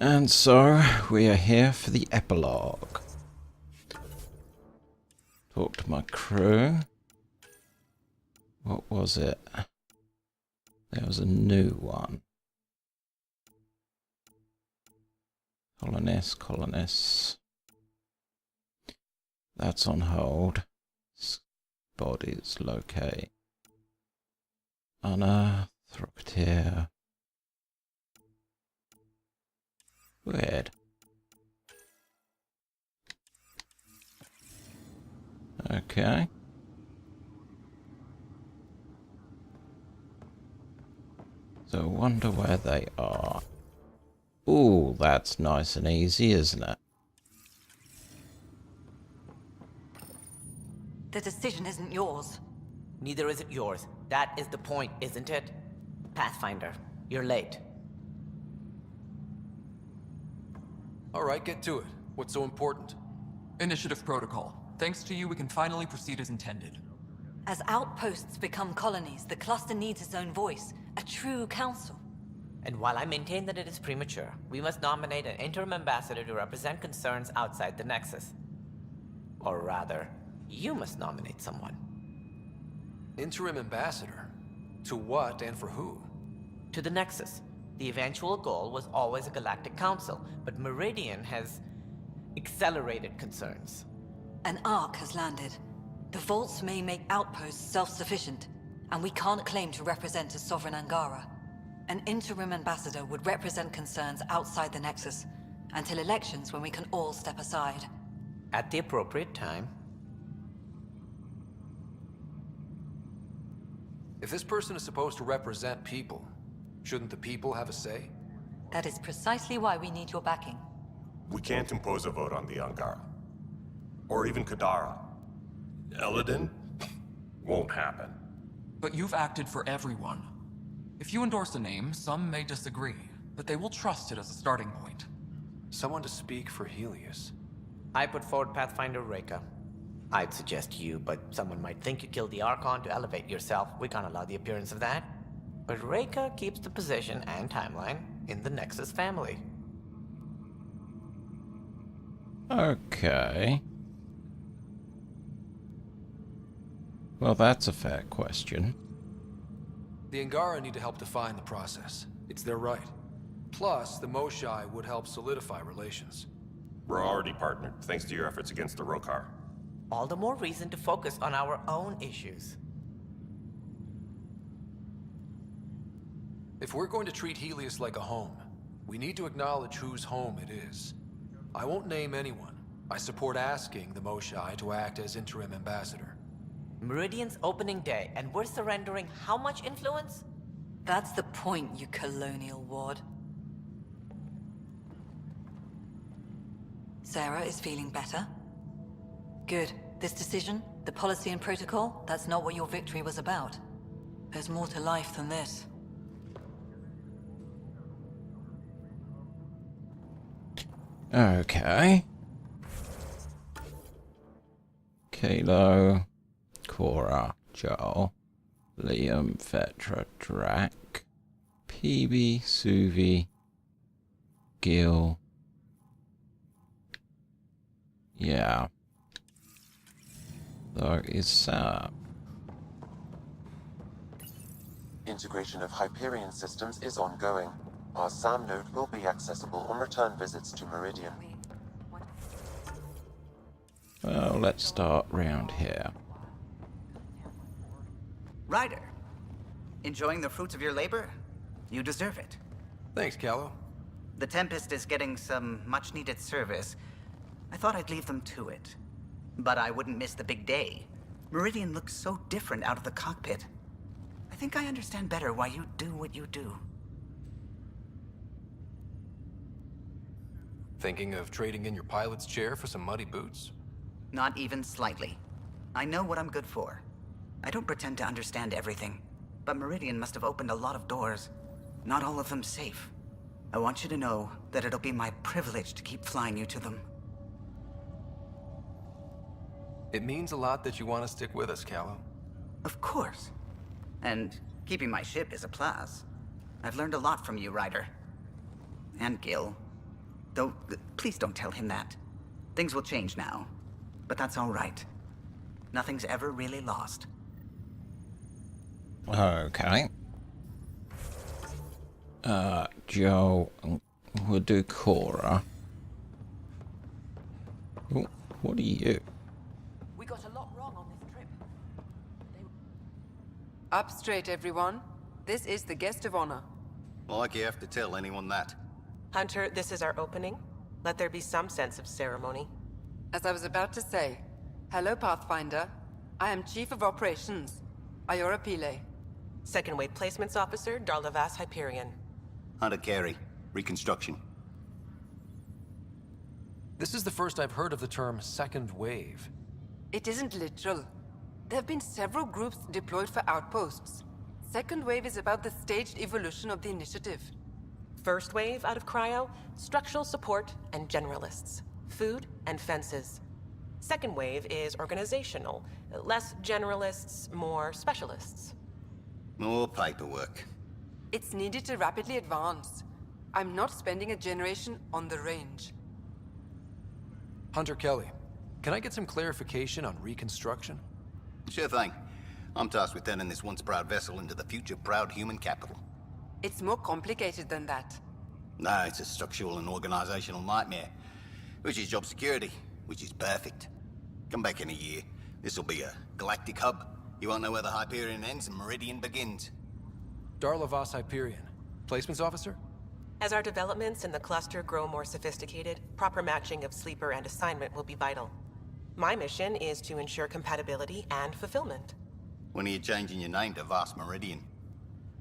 And so we are here for the epilogue. Talk to my crew. What was it? There was a new one. Colonists. That's on hold. Bodies locate. Unearth, Rocketeer. Weird. Okay. So wonder where they are. Ooh, that's nice and easy, isn't it? The decision isn't yours. Neither is it yours. That is the point, isn't it? Pathfinder, you're late. All right, get to it. What's so important? Initiative protocol. Thanks to you, we can finally proceed as intended. As outposts become colonies, the cluster needs its own voice, a true council. And while I maintain that it is premature, we must nominate an interim ambassador to represent concerns outside the Nexus. Or rather, you must nominate someone. Interim ambassador? To what and for who? To the Nexus. The eventual goal was always a galactic council, but Meridian has accelerated concerns. An ark has landed. The vaults may make outposts self-sufficient, and we can't claim to represent a sovereign Angara. An interim ambassador would represent concerns outside the Nexus, until elections when we can all step aside. At the appropriate time. If this person is supposed to represent people, shouldn't the people have a say? That is precisely why we need your backing. We can't impose a vote on the Angara. Or even Kadara. Eladin? Won't happen. But you've acted for everyone. If you endorse a name, some may disagree, but they will trust it as a starting point. Someone to speak for Helios. I put forward Pathfinder Reka. I'd suggest you, but someone might think you killed the Archon to elevate yourself. We can't allow the appearance of that. But Reka keeps the position and timeline in the Nexus family. Okay. Well, that's a fair question. The Angara need to help define the process. It's their right. Plus, the Moshai would help solidify relations. We're already partnered, thanks to your efforts against the Rokar. All the more reason to focus on our own issues. If we're going to treat Helios like a home, we need to acknowledge whose home it is. I won't name anyone. I support asking the Moshai to act as interim ambassador. Meridian's opening day, and we're surrendering how much influence? That's the point, you colonial ward. Sara is feeling better? Good. This decision, the policy and protocol, that's not what your victory was about. There's more to life than this. Okay. Kalo, Cora, Joel, Liam, Vetra, Drac, PB, Suvi, Gil. Yeah. There is Sam. Integration of Hyperion systems is ongoing. Our SAM node will be accessible on return visits to Meridian. Well, let's start round here. Ryder, enjoying the fruits of your labor? You deserve it. Thanks, Callow. The Tempest is getting some much-needed service. I thought I'd leave them to it. But I wouldn't miss the big day. Meridian looks so different out of the cockpit. I think I understand better why you do what you do. Thinking of trading in your pilot's chair for some muddy boots? Not even slightly. I know what I'm good for. I don't pretend to understand everything, but Meridian must have opened a lot of doors. Not all of them safe. I want you to know that it'll be my privilege to keep flying you to them. It means a lot that you want to stick with us, Callow. Of course. And keeping my ship is a plus. I've learned a lot from you, Ryder. And Gil. Though, please don't tell him that. Things will change now. But that's all right. Nothing's ever really lost. Okay. Joe, we'll do Cora. Oh, what are you? We got a lot wrong on this trip. Up straight, everyone. This is the guest of honor. Like you have to tell anyone that. Hunter, this is our opening. Let there be some sense of ceremony. As I was about to say, hello, Pathfinder. I am Chief of Operations, Iora Pile. Second Wave Placements Officer, Darlavas Hyperion. Hunter Carey, Reconstruction. This is the first I've heard of the term second wave. It isn't literal. There have been several groups deployed for outposts. Second Wave is about the staged evolution of the Initiative. First Wave out of Cryo, structural support and generalists. Food and fences. Second Wave is organizational. Less generalists, more specialists. More paperwork. It's needed to rapidly advance. I'm not spending a generation on the range. Hunter Kelly, can I get some clarification on reconstruction? Sure thing. I'm tasked with turning this once proud vessel into the future proud human capital. It's more complicated than that. No, it's a structural and organizational nightmare. Which is job security, which is perfect. Come back in a year. This'll be a galactic hub. You won't know where the Hyperion ends and Meridian begins. Darlavas Hyperion, placements officer? As our developments in the cluster grow more sophisticated, proper matching of sleeper and assignment will be vital. My mission is to ensure compatibility and fulfillment. When are you changing your name to Vast Meridian?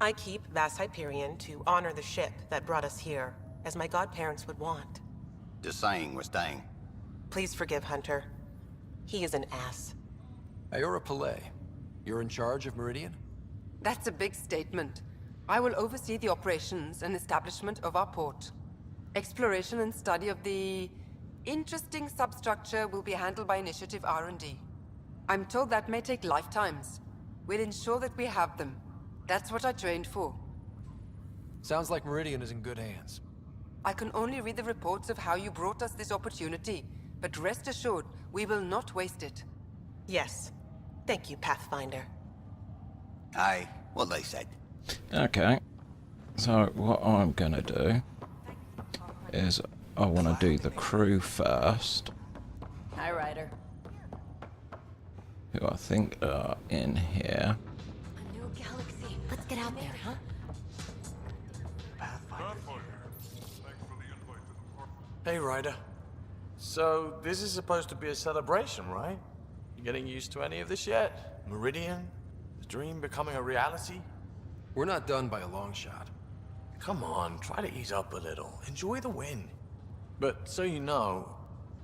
I keep Vas Hyperion to honor the ship that brought us here, as my godparents would want. Just saying we're staying. Please forgive Hunter. He is an ass. Iora Pile, you're in charge of Meridian? That's a big statement. I will oversee the operations and establishment of our port. Exploration and study of the interesting substructure will be handled by Initiative R&D. I'm told that may take lifetimes. We'll ensure that we have them. That's what I trained for. Sounds like Meridian is in good hands. I can only read the reports of how you brought us this opportunity, but rest assured, we will not waste it. Yes. Thank you, Pathfinder. Aye, what they said. Okay. So what I'm gonna do is I want to do the crew first, Hi, Ryder. who I think are in here. A new galaxy. Let's get out there, huh? Hey, Ryder. So, this is supposed to be a celebration, right? You getting used to any of this yet? Meridian? The dream becoming a reality? We're not done by a long shot. Come on, try to ease up a little. Enjoy the win. But, so you know,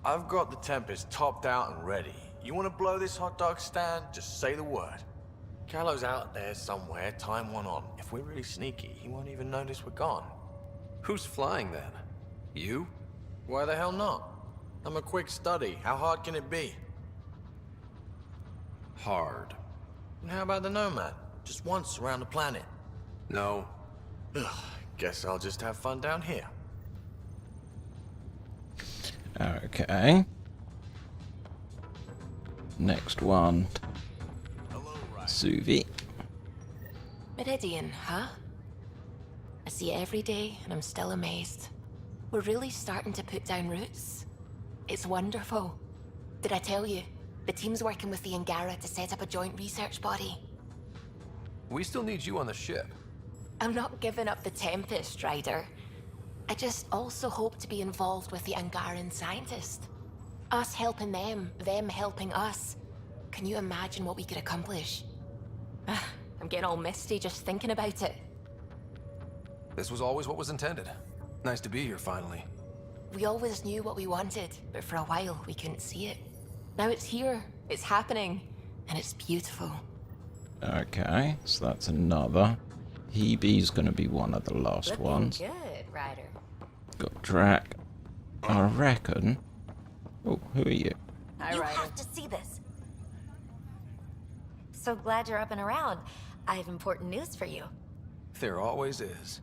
I've got the Tempest topped out and ready. You want to blow this hot dog stand? Just say the word. Callow's out there somewhere, time one on. If we're really sneaky, he won't even notice we're gone. Who's flying then? You? Why the hell not? I'm a quick study. How hard can it be? Hard. And how about the Nomad? Just once around the planet. No. Ugh, guess I'll just have fun down here. Okay. Next one. Suvi. Meridian, huh? I see it every day, and I'm still amazed. We're really starting to put down roots. It's wonderful. Did I tell you? The team's working with the Angara to set up a joint research body. We still need you on the ship. I'm not giving up the Tempest, Ryder. I just also hope to be involved with the Angaran scientists. Us helping them helping us. Can you imagine what we could accomplish? I'm getting all misty just thinking about it. This was always what was intended. Nice to be here finally. We always knew what we wanted, but for a while we couldn't see it. Now it's here, it's happening, and it's beautiful. Okay, so that's another. Hebe's gonna be one of the last ones. Good, Ryder. Got Drac. I reckon. Oh, who are you? Hi, You Ryder. have to see this. So glad you're up and around. I have important news for you. There always is.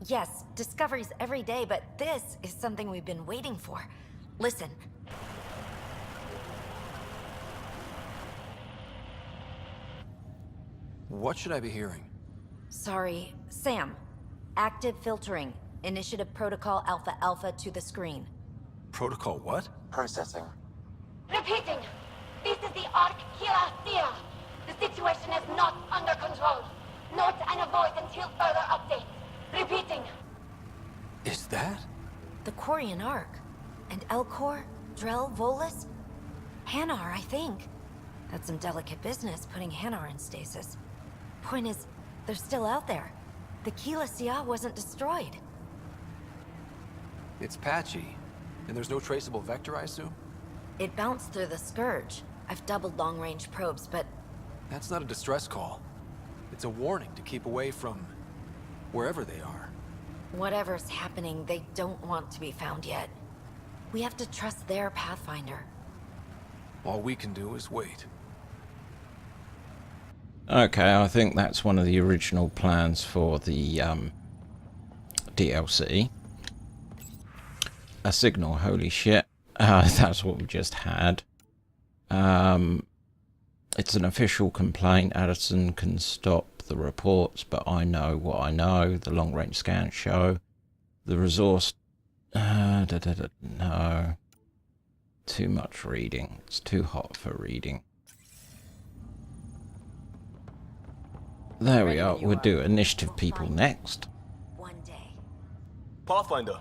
Yes, discoveries every day, but this is something we've been waiting for. Listen. What should I be hearing? Sorry, Sam. Active filtering. Initiative Protocol Alpha Alpha to the screen. Protocol what? Processing. Repeating. This is the Arc Kira Thea. The situation is not under control. Note and avoid until further updates. Repeating. Is that? The Quarian Arc. And Elcor, Drell, Volus? Hanar, I think. That's some delicate business, putting Hanar in stasis. Point is, they're still out there. The Keela Sia wasn't destroyed. It's patchy. And there's no traceable vector, I assume? It bounced through the Scourge. I've doubled long-range probes, but... That's not a distress call. It's a warning to keep away from... wherever they are. whatever's happening, they don't want to be found yet. We have to trust their Pathfinder. All we can do is wait. Okay, I think that's one of the original plans for the DLC. A signal, holy shit. That's what we just had. It's an official complaint. Addison can stop the reports, but I know what I know. The long-range scans show. The resource... no. Too much reading. It's too hot for reading. There we are. We'll do initiative people next. One day. Pathfinder,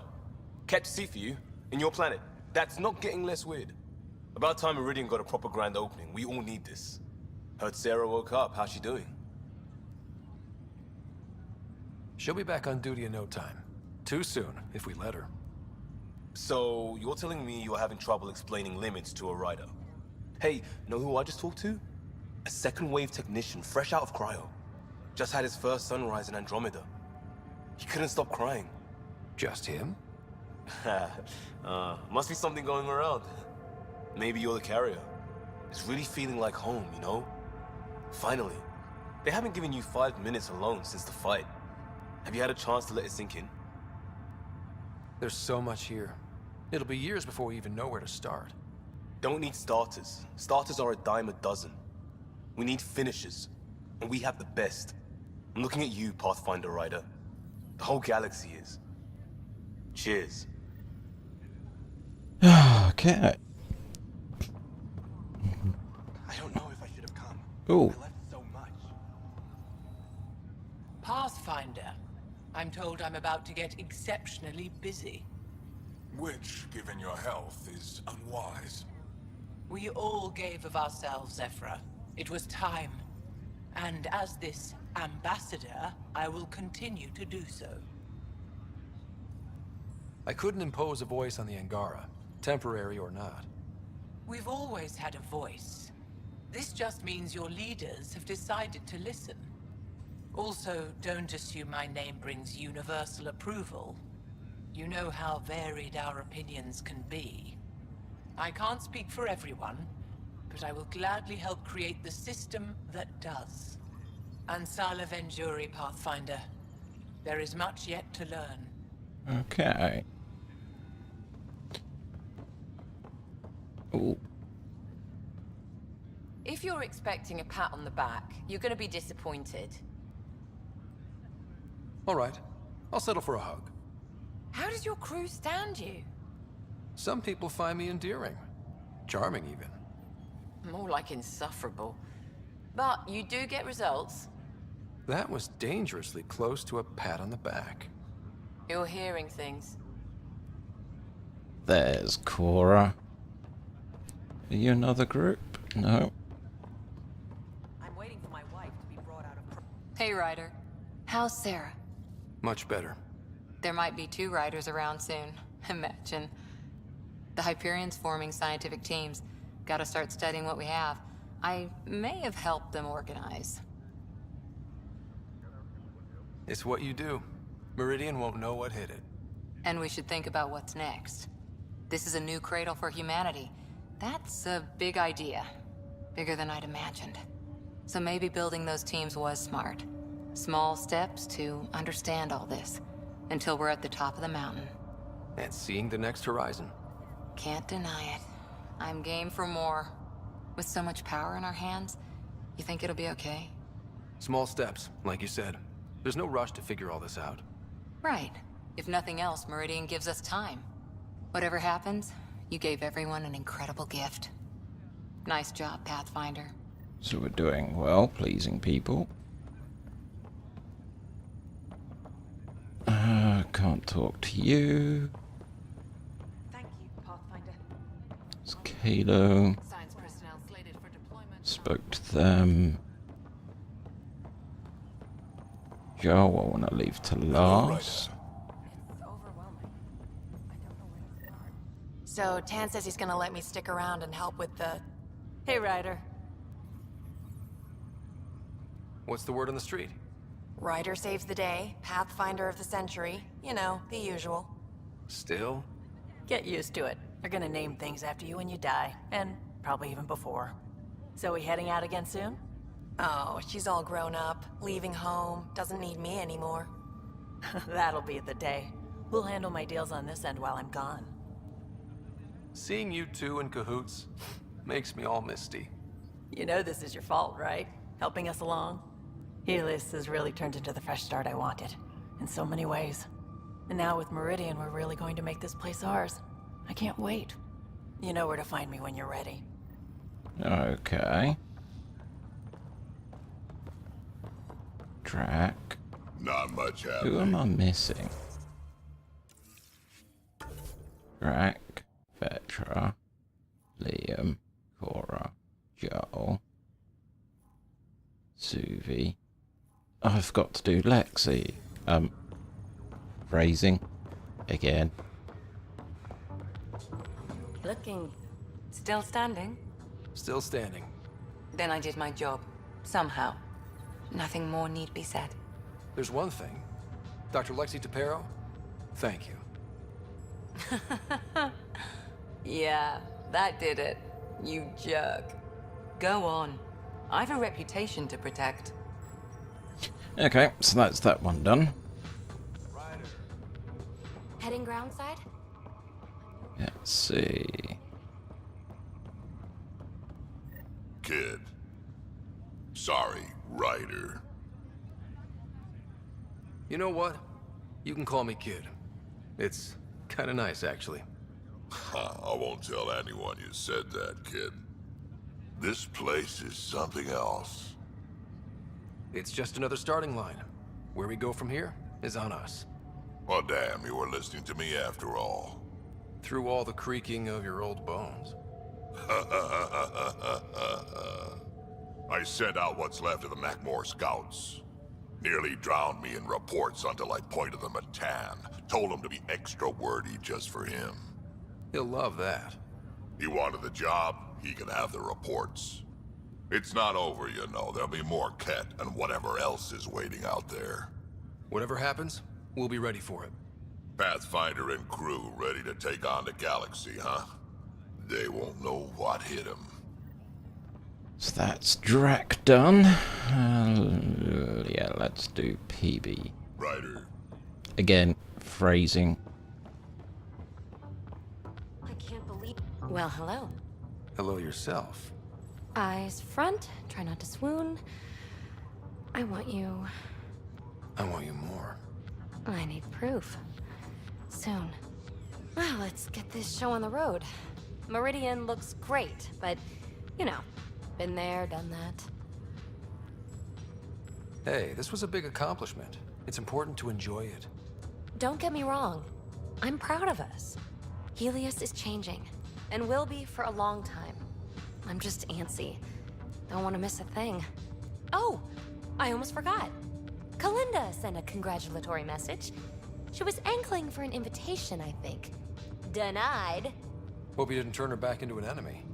kept a seat for you in your planet. That's not getting less weird. About time Meridian got a proper grand opening. We all need this. Heard Sara woke up. How's she doing? She'll be back on duty in no time. Too soon, if we let her. So, you're telling me you're having trouble explaining limits to a rider? Hey, know who I just talked to? A second wave technician, fresh out of cryo. Just had his first sunrise in Andromeda. He couldn't stop crying. Just him? Must be something going around. Maybe you're the carrier. It's really feeling like home, you know? Finally. They haven't given you 5 minutes alone since the fight. Have you had a chance to let it sink in? There's so much here. It'll be years before we even know where to start. Don't need starters. Starters are a dime a dozen. We need finishers. And we have the best. I'm looking at you, Pathfinder Ryder. The whole galaxy is. Cheers. Okay. I don't know if I should have come. Ooh. I left so much. Pathfinder. I'm told I'm about to get exceptionally busy. Which, given your health, is unwise. We all gave of ourselves, Zephyra. It was time. And as this ambassador, I will continue to do so. I couldn't impose a voice on the Angara, temporary or not. We've always had a voice. This just means your leaders have decided to listen. Also, don't assume my name brings universal approval. You know how varied our opinions can be. I can't speak for everyone, but I will gladly help create the system that does. Ansala Venjuri, Pathfinder. There is much yet to learn. Okay. Ooh. If you're expecting a pat on the back, you're going to be disappointed. All right. I'll settle for a hug. How does your crew stand you? Some people find me endearing. Charming, even. More like insufferable. But you do get results. That was dangerously close to a pat on the back. You're hearing things. There's Cora. Are you another group? No. I'm waiting for my wife to be brought out of... Hey, Ryder. How's Sara? Much better. There might be 2 Ryders around soon. Imagine. The Hyperion's forming scientific teams. Gotta start studying what we have. I may have helped them organize. It's what you do. Meridian won't know what hit it. And we should think about what's next. This is a new cradle for humanity. That's a big idea. Bigger than I'd imagined. So maybe building those teams was smart. Small steps to understand all this. until we're at the top of the mountain. And seeing the next horizon. Can't deny it. I'm game for more. With so much power in our hands, you think it'll be okay? Small steps, like you said. There's no rush to figure all this out. Right. If nothing else, Meridian gives us time. Whatever happens, you gave everyone an incredible gift. Nice job, Pathfinder. So we're doing well, pleasing people. Can't talk to you. Thank you, Pathfinder. It's Kalo. Science personnel slated for deployment. Spoke to them. Joe, I want to leave to last. So, Tan says he's gonna let me stick around and help with the... Hey, Ryder. What's the word on the street? Ryder saves the day, Pathfinder of the century. You know, the usual. Still? Get used to it. They're gonna name things after you when you die. And probably even before. So we heading out again soon? Oh, she's all grown up, leaving home, doesn't need me anymore. That'll be the day. We'll handle my deals on this end while I'm gone. Seeing you two in cahoots makes me all misty. You know this is your fault, right? Helping us along? Helios has really turned into the fresh start I wanted. In so many ways. And now with Meridian, we're really going to make this place ours. I can't wait. You know where to find me when you're ready. Okay. Drac. Not much happening. Who am I missing? Drac, Vetra, Liam, Cora, Joel, Suvi. I've got to do Lexi. Phrasing. Again. Looking still standing? Still standing. Then I did my job. Somehow. Nothing more need be said. There's one thing. Dr. Lexi Tapero, thank you. Yeah, that did it. You jerk. Go on. I've a reputation to protect. Okay, so that's that one done. Heading groundside? Let's see. Kid. Sorry, Ryder. You know what? You can call me Kid. It's kind of nice, actually. I won't tell anyone you said that, kid. This place is something else. It's just another starting line. Where we go from here is on us. Well, damn, you were listening to me after all. Through all the creaking of your old bones. I sent out what's left of the Macmore scouts. Nearly drowned me in reports until I pointed them at Tan. Told him to be extra wordy just for him. He'll love that. He wanted the job, he can have the reports. It's not over, you know. There'll be more Ket and whatever else is waiting out there. Whatever happens, we'll be ready for it. Pathfinder and crew ready to take on the Galaxy, huh? They won't know what hit them. So that's Drac done. Yeah, let's do PB. Ryder. Again, phrasing. I can't believe... Well, hello. Hello yourself. Eyes front, try not to swoon. I want you. I want you more. I need proof. Soon. Well, let's get this show on the road. Meridian looks great, but, you know, been there, done that. Hey, this was a big accomplishment. It's important to enjoy it. Don't get me wrong. I'm proud of us. Helios is changing, and will be for a long time. I'm just antsy. Don't want to miss a thing. Oh, I almost forgot. Kalinda sent a congratulatory message. She was angling for an invitation, I think. Denied. Hope you didn't turn her back into an enemy.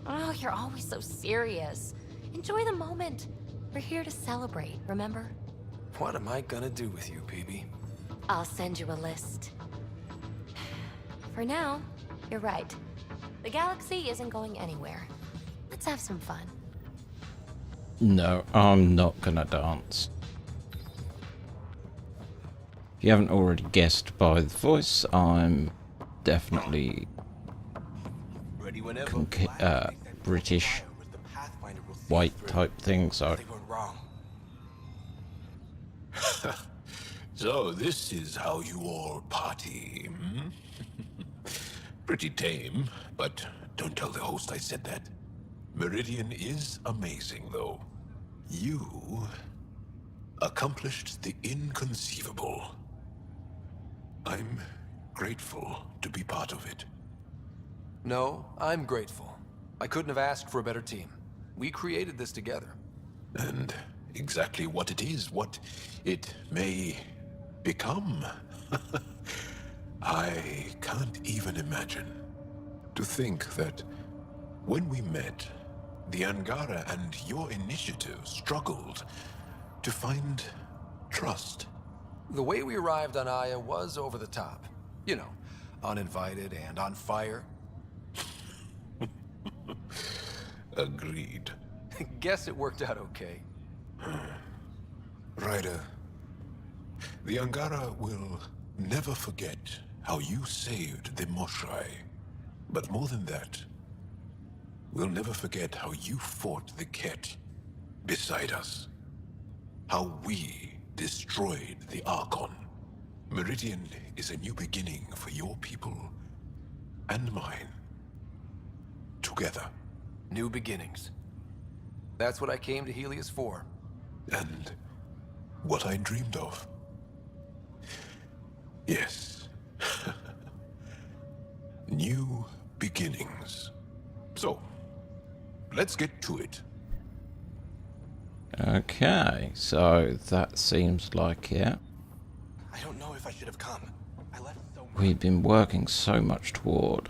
Oh, you're always so serious. Enjoy the moment. We're here to celebrate, remember? What am I gonna do with you, PB? I'll send you a list. For now, you're right. The galaxy isn't going anywhere. Let's have some fun. No, I'm not gonna dance. If you haven't already guessed by the voice, I'm definitely British white type thing, so So this is how you all party, hmm? Pretty tame, but don't tell the host I said that. Meridian is amazing, though. You accomplished the inconceivable. I'm grateful to be part of it. No, I'm grateful. I couldn't have asked for a better team. We created this together. And exactly what it is, what it may become. I can't even imagine. To think that when we met, the Angara and your initiative struggled to find trust. The way we arrived on Aya was over the top. You know, uninvited and on fire. Agreed. Guess it worked out okay. Ryder, the Angara will never forget how you saved the Moshai. But more than that, we'll never forget how you fought the Ket beside us. How we destroyed the Archon. Meridian is a new beginning for your people and mine. Together. New beginnings. That's what I came to Helios for. And what I dreamed of. Yes. New beginnings. So, let's get to it. okay, so that seems like it. I don't know if I should have come. I left so much. We've been working so much toward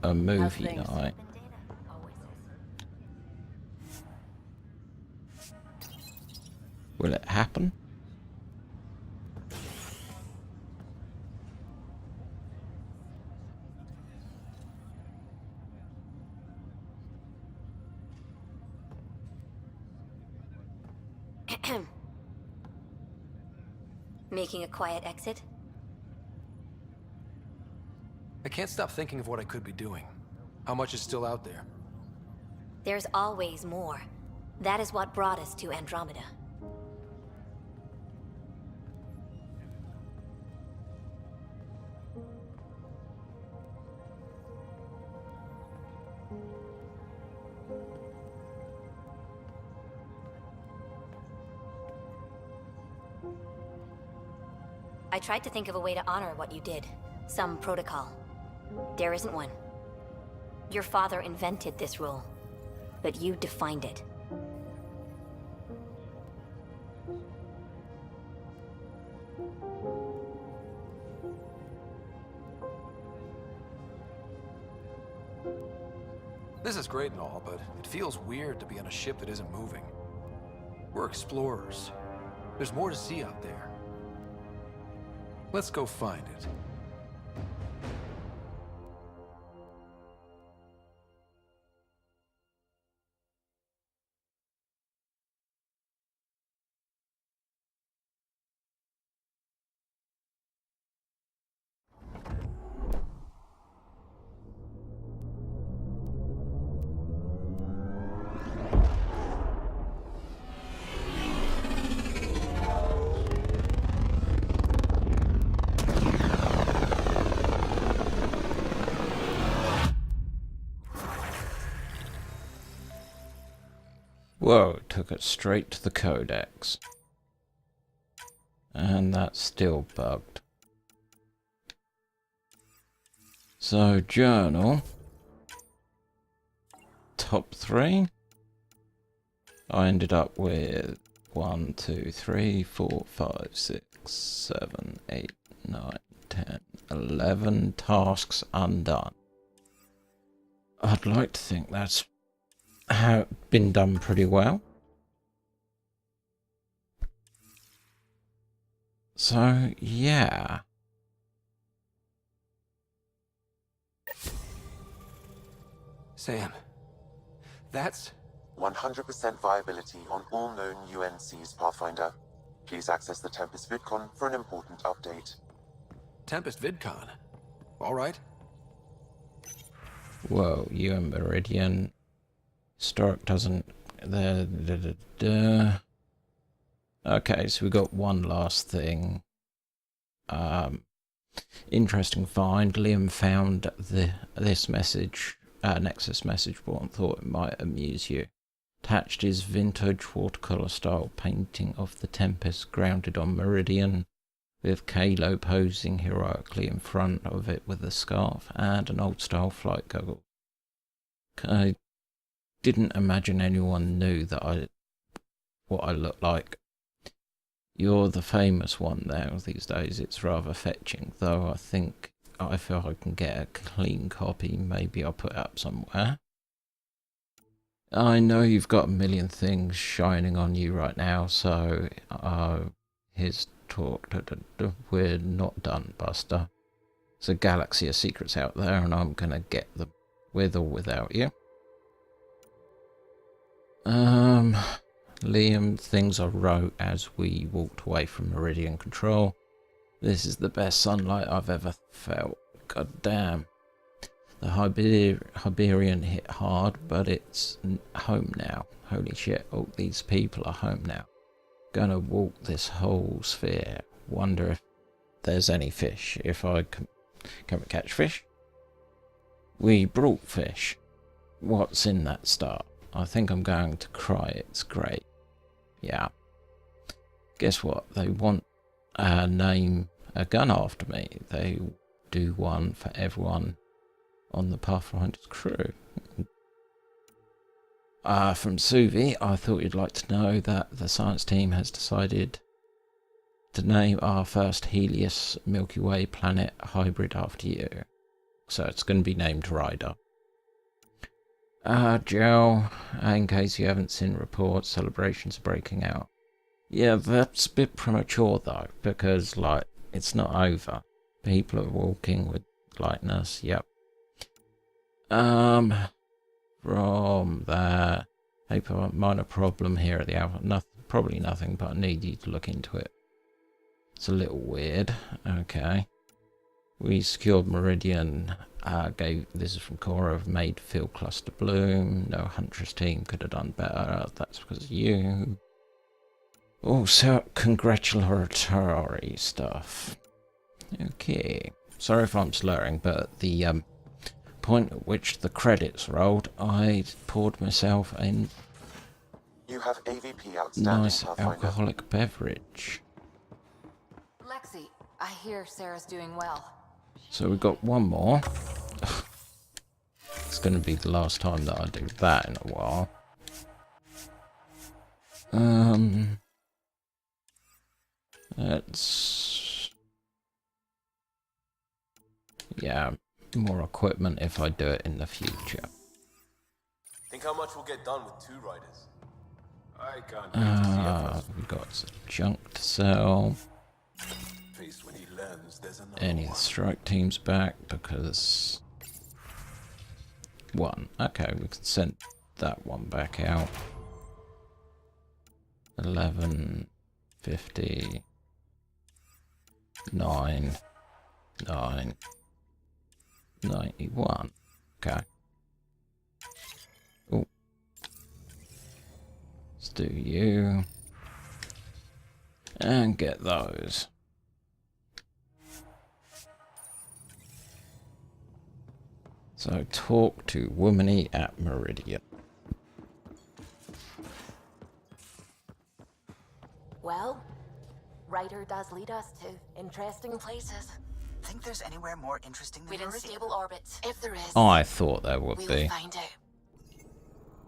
a movie night. Will it happen? Making a quiet exit? I can't stop thinking of what I could be doing. How much is still out there? There's always more. That is what brought us to Andromeda. I tried to think of a way to honor what you did. Some protocol. There isn't one. Your father invented this rule, but you defined it. This is great and all, but it feels weird to be on a ship that isn't moving. We're explorers. There's more to see out there. Let's go find it. Whoa, it took it straight to the codex. And that's still bugged. So, journal. Top 3. I ended up with 1, 2, 3, 4, 5, 6, 7, 8, 9, 10, 11 tasks undone. I'd like to think that's been done pretty well. So, yeah. Sam, that's... 100% viability on all known UNCs, Pathfinder. Please access the Tempest VidCon for an important update. Tempest VidCon? Alright. Whoa, you and Meridian. Historic doesn't... Okay, so we got one last thing. Interesting find. Liam found this message, Nexus message board, and thought it might amuse you. Attached is vintage watercolor style painting of the Tempest grounded on Meridian, with Kalo posing heroically in front of it with a scarf and an old style flight goggle. I didn't imagine anyone knew that what I look like. You're the famous one now these days. It's rather fetching, though I think if I can get a clean copy, maybe I'll put it up somewhere. I know you've got a million things shining on you right now, so here's talk. We're not done, Buster. There's a galaxy of secrets out there, and I'm gonna get them, with or without you. Liam, things I wrote as we walked away from Meridian Control. This is the best sunlight I've ever felt. God damn. The Hyberian hit hard, but it's home now. Holy shit, all these people are home now. Gonna walk this whole sphere. Wonder if there's any fish. If I can we catch fish? We brought fish. What's in that star? I think I'm going to cry. It's great. Yeah. Guess what? They want name a gun after me. They do one for everyone on the Pathfinder's crew. From Suvi, I thought you'd like to know that the science team has decided to name our first Helios Milky Way planet hybrid after you. So it's going to be named Ryder. Joe, in case you haven't seen reports, celebrations are breaking out. Yeah, that's a bit premature though, because, like, it's not over. People are walking with lightness, yep. From there, a minor problem here at the Alpha, probably nothing, but I need you to look into it. It's a little weird, okay. We secured Meridian, this is from Cora, made field cluster bloom. No Huntress team could have done better, that's because of you. Also, congratulatory stuff. Okay, sorry if I'm slurring, but the point at which the credits rolled, I poured myself a You have AVP outstanding, nice Pathfinder. alcoholic beverage. Lexi, I hear Sarah's doing well. So we've got one more. It's going to be the last time that I do that in a while. Let's... Yeah, more equipment if I do it in the future. Think how much we'll get done with 2 riders. I can't wait to see our first. We've got some junk to sell. Faced when he lands, there's another Any of one. the strike teams back because... One. Okay, we can send that one back out. 11, 50, 9, 91. Okay. Oh. Let's do you. And get those. So talk to Womany at Meridian. Well, Ryder does lead us to interesting places. Think there's anywhere more interesting than We're in Meridian? stable orbits. If there is, I thought there would we be. will find out.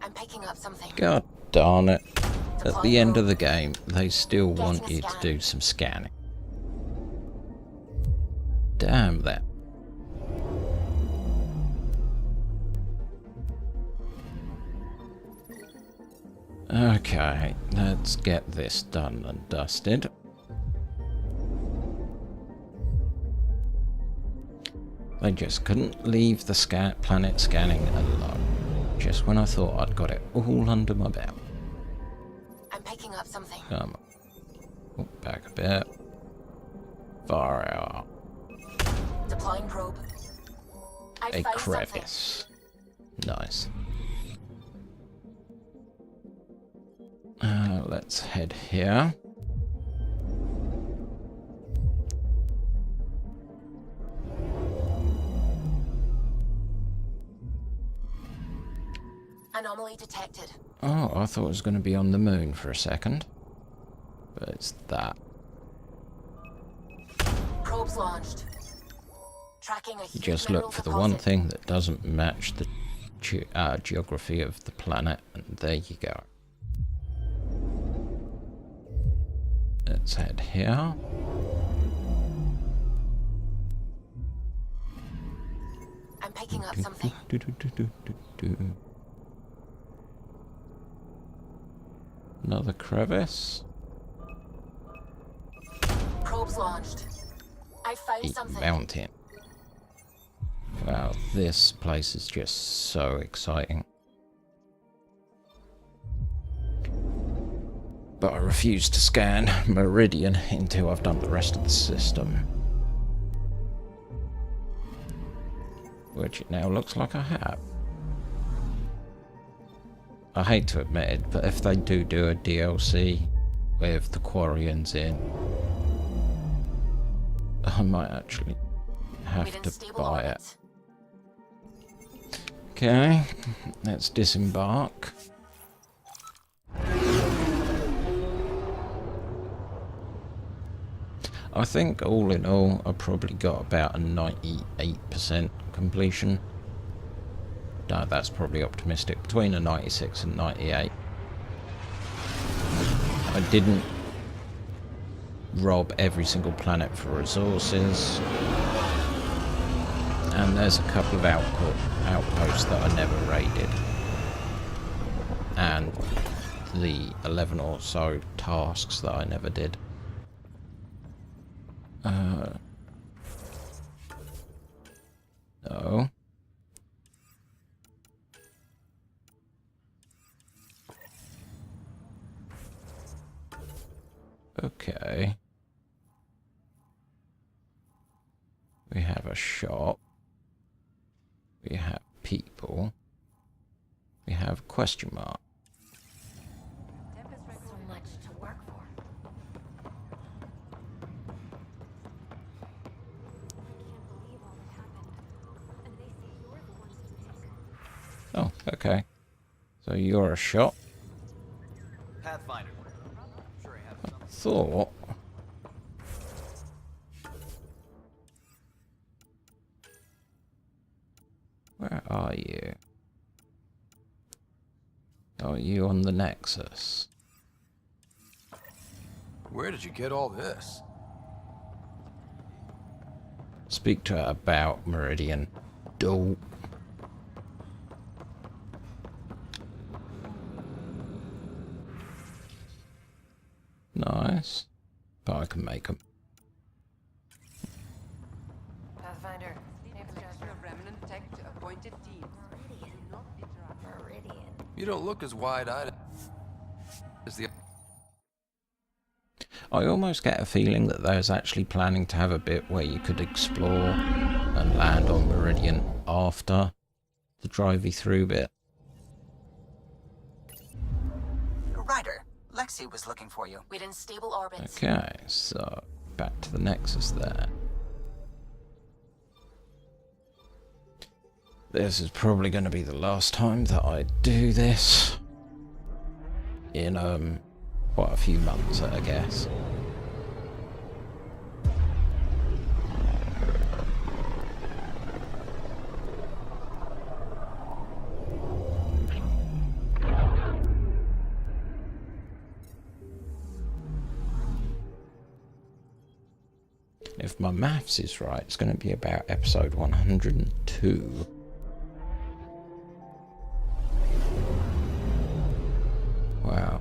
I'm picking up something. God darn it. At the end of the game, they still want you to do some scanning. Damn that. Okay, let's get this done and dusted. They just couldn't leave the planet scanning alone. Just when I thought I'd got it all under my belt. I'm picking up something. Oh, back a bit. Far out. Deploying probe. A crevice. Nice. Let's head here. Anomaly detected. Oh, I thought it was going to be on the moon for a second. But it's that. Probes launched. Tracking a You just look for the one thing that doesn't match the geography of the planet, and there you go. Let's head here. I'm picking up something. Another crevice. Probes launched. I found something. Mountain. Wow, this place is just so exciting. But I refuse to scan Meridian until I've done the rest of the system. Which it now looks like I have. I hate to admit it, but if they do a DLC with the Quarians in, I might actually have to buy it. Okay, let's disembark. I think all in all, I probably got about a 98% completion. No, that's probably optimistic. Between a 96 and 98. I didn't rob every single planet for resources. And there's a couple of outposts that I never raided. And the 11 or so tasks that I never did. No. Okay. We have a shop. We have people. We have question mark. So much to work for. Oh, okay. So you're a shop. Pathfinder. I thought. Where are you? Are you on the Nexus? Where did you get all this? Speak to her about Meridian. Dope. Nice. But I can make them. Pathfinder, remnant tech to appointed teams. Meridian. You don't look as wide-eyed as the... I almost get a feeling that there's actually planning to have a bit where you could explore and land on Meridian after the drive-you-through bit. Ryder, Lexi was looking for you. We're in stable orbits. Okay, so back to the Nexus there. This is probably going to be the last time that I do this. In, quite a few months, I guess. If my maths is right, it's going to be about episode 102. Wow.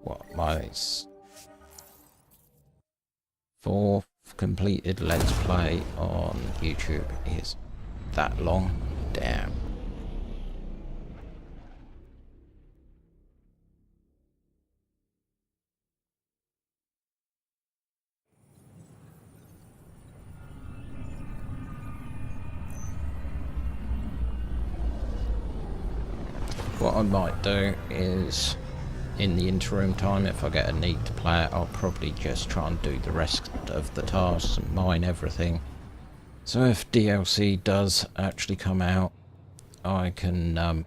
What, my fourth completed Let's Play on YouTube is that long? Damn. I might do is, in the interim time, if I get a need to play it, I'll probably just try and do the rest of the tasks and mine everything. So if DLC does actually come out, I can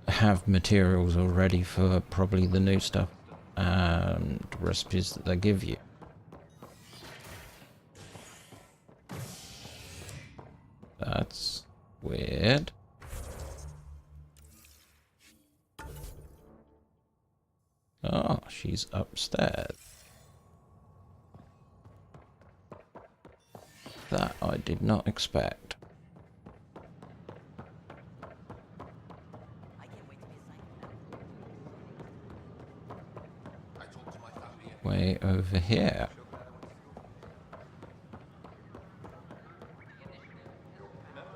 have materials already for probably the new stuff and recipes that they give you. That's weird. Oh, she's upstairs. That I did not expect. Way over here.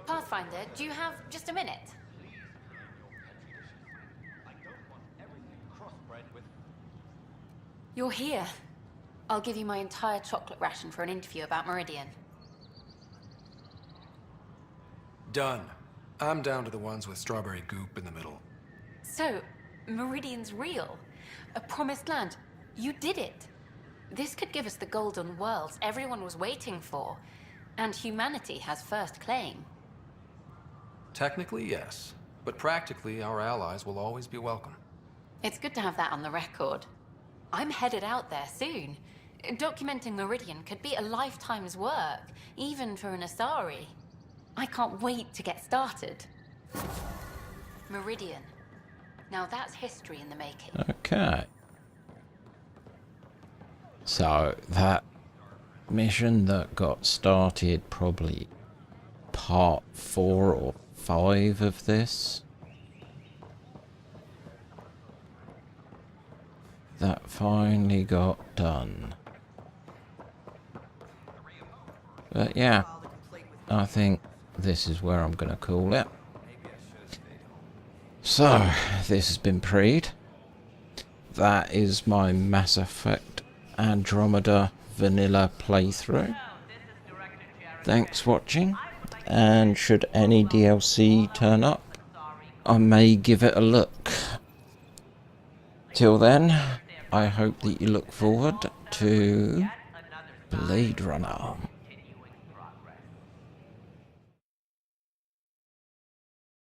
Pathfinder, do you have just a minute? You're here. I'll give you my entire chocolate ration for an interview about Meridian. Done. I'm down to the ones with strawberry goop in the middle. So, Meridian's real. A promised land. You did it. This could give us the golden worlds everyone was waiting for. And humanity has first claim. Technically, yes. But practically, our allies will always be welcome. It's good to have that on the record. I'm headed out there soon. Documenting Meridian could be a lifetime's work, even for an Asari. I can't wait to get started. Meridian. Now that's history in the making. Okay. So, that mission that got started probably part 4 or 5 of this. That finally got done. But yeah, I think this is where I'm going to call it. So, this has been Preed. That is my Mass Effect Andromeda vanilla playthrough. Thanks for watching, and should any DLC turn up, I may give it a look. Till then, I hope that you look forward to Blade Runner.